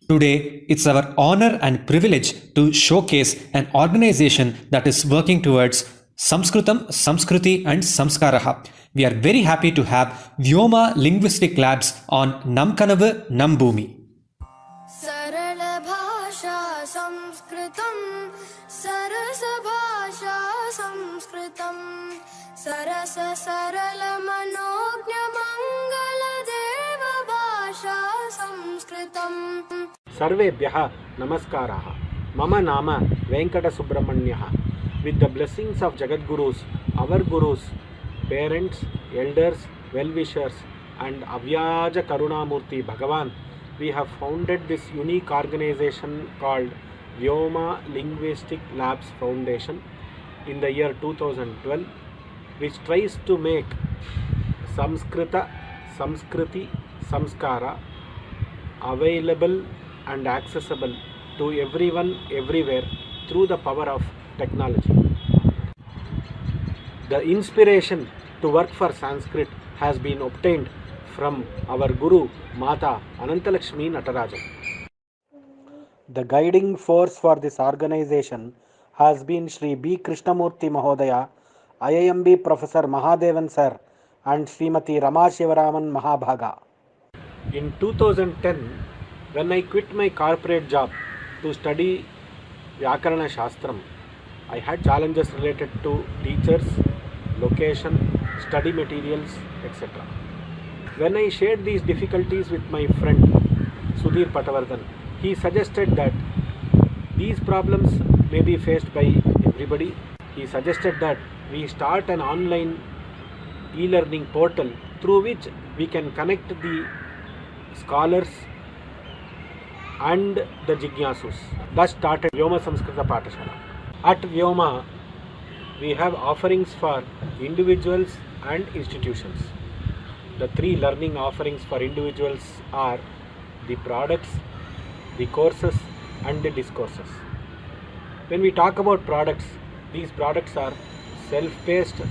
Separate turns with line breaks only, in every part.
Today, it's our honor and privilege to showcase an organization that is working towards Sanskritam, Samskriti and Samskaraha. We are very happy to have Vyoma Linguistic Labs on Namkanavu Nambhumi.
सरल भाषा संस्कृतं सरस भाषा संस्कृतं सरस सरल मनोज्ञ मंगल देव भाषा संस्कृतम्
सर्वेभ्यः नमस्काराः. मम नाम वेंकटसुब्रह्मण्यः. With the blessings of Jagadgurus, our Gurus, parents, elders, well-wishers and Avyaja Karunamurti Bhagavan, we have founded this unique organization called Vyoma Linguistic Labs Foundation in the year 2012, which tries to make Samskrita, Samskriti, Samskara available and accessible to everyone, everywhere through the power of technology. The inspiration to work for Sanskrit has been obtained from our Guru Mata Anantalakshmi Natarajan. The guiding force for this organization has been Shri B. Krishnamurti Mahodaya, IIMB Professor Mahadevan Sir and Srimati Rama Shivaraman Mahabhaga. In 2010, when I quit my corporate job to study Vyakarana Shastram, I had challenges related to teachers, location, study materials, etc. When I shared these difficulties with my friend Sudhir Patavardhan, he suggested that these problems may be faced by everybody. He suggested that we start an online e-learning portal through which we can connect the scholars and the jignasus. Thus started vyoma-samskrta-pathasala. At Vyoma, we have offerings for individuals and institutions. The three learning offerings for individuals are the products, the courses and the discourses. When we talk about products, these products are self-paced,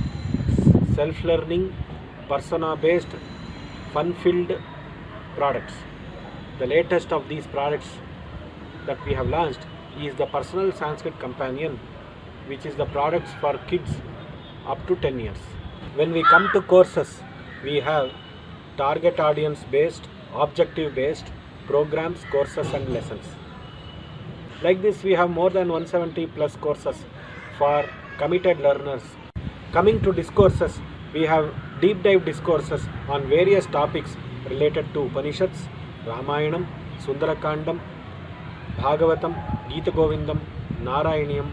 self-learning, persona-based, fun-filled products. The latest of these products that we have launched is the Personal Sanskrit Companion, which is the products for kids up to 10 years. When we come to courses, we have target audience based, objective based programs, courses and lessons. Like this, we have more than 170 plus courses for committed learners. Coming to discourses, we have deep dive discourses on various topics related to Upanishads, Ramayanam, Sundarakandam, Bhagavatam, Gita Govindam, Narayaniyam,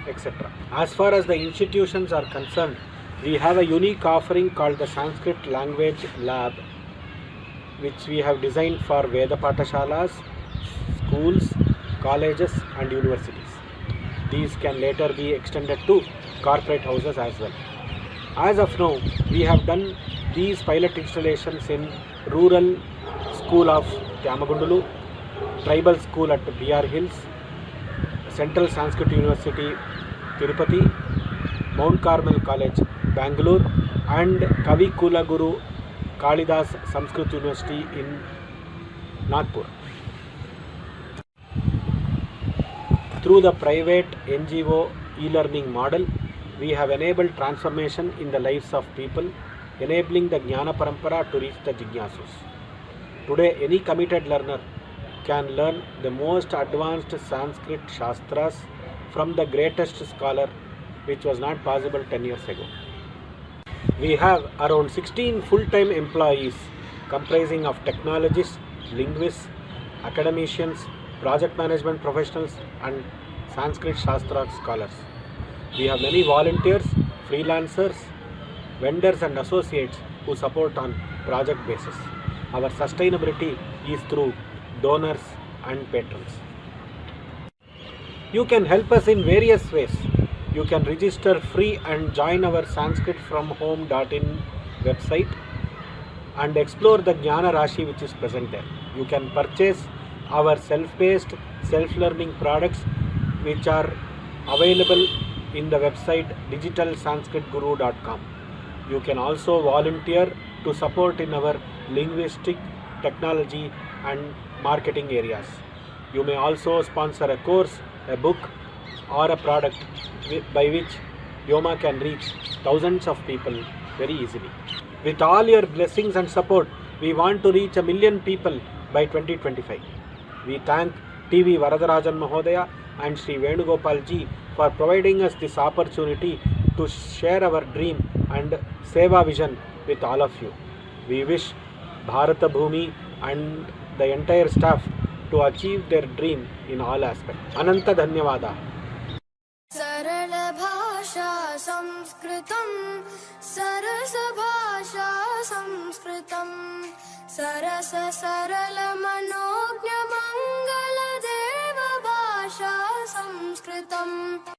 etc. As far as the institutions are concerned, we have a unique offering called the Sanskrit Language Lab, which we have designed for Veda Pathashalas, schools, colleges and universities. These can later be extended to corporate houses as well. As of now, we have done these pilot installations in rural school of Kyamagundulu, tribal school at BR Hills, Central Sanskrit University, Tirupati, Mount Carmel College, Bangalore and Kavi Kula Guru Kalidas Sanskrit University in Nagpur. Through the private NGO e-learning model, we have enabled transformation in the lives of people, enabling the Jnana Parampara to reach the Jignasus. Today, any committed learner can learn the most advanced Sanskrit Shastras from the greatest scholar, which was not possible 10 years ago. We have around 16 full-time employees comprising of technologists, linguists, academicians, project management professionals and Sanskrit Shastra scholars. We have many volunteers, freelancers, vendors and associates who support on project basis. Our sustainability is through donors and patrons. You can help us in various ways. You can register free and join our sanskritfromhome.in website and explore the Jnana Rashi which is present there. You can purchase our self-paced, self-learning products which are available in the website digitalsanskritguru.com. You can also volunteer to support in our linguistic, technology and marketing areas. You may also sponsor a course, a book, or a product by which Vyoma can reach thousands of people very easily. With all your blessings and support, we want to reach 1 million people by 2025. We thank TV Varadarajan Mahodaya and Sri Venugopal ji for providing us this opportunity to share our dream and Seva vision with all of you. We wish Bharata Bhumi and the entire staff to achieve their dream in all aspects. Ananta Dhanyavada.
सरल भाषा संस्कृतं सरस भाषा संस्कृतं सरस सरल मनोज्ञ मंगल देव भाषा संस्कृतम्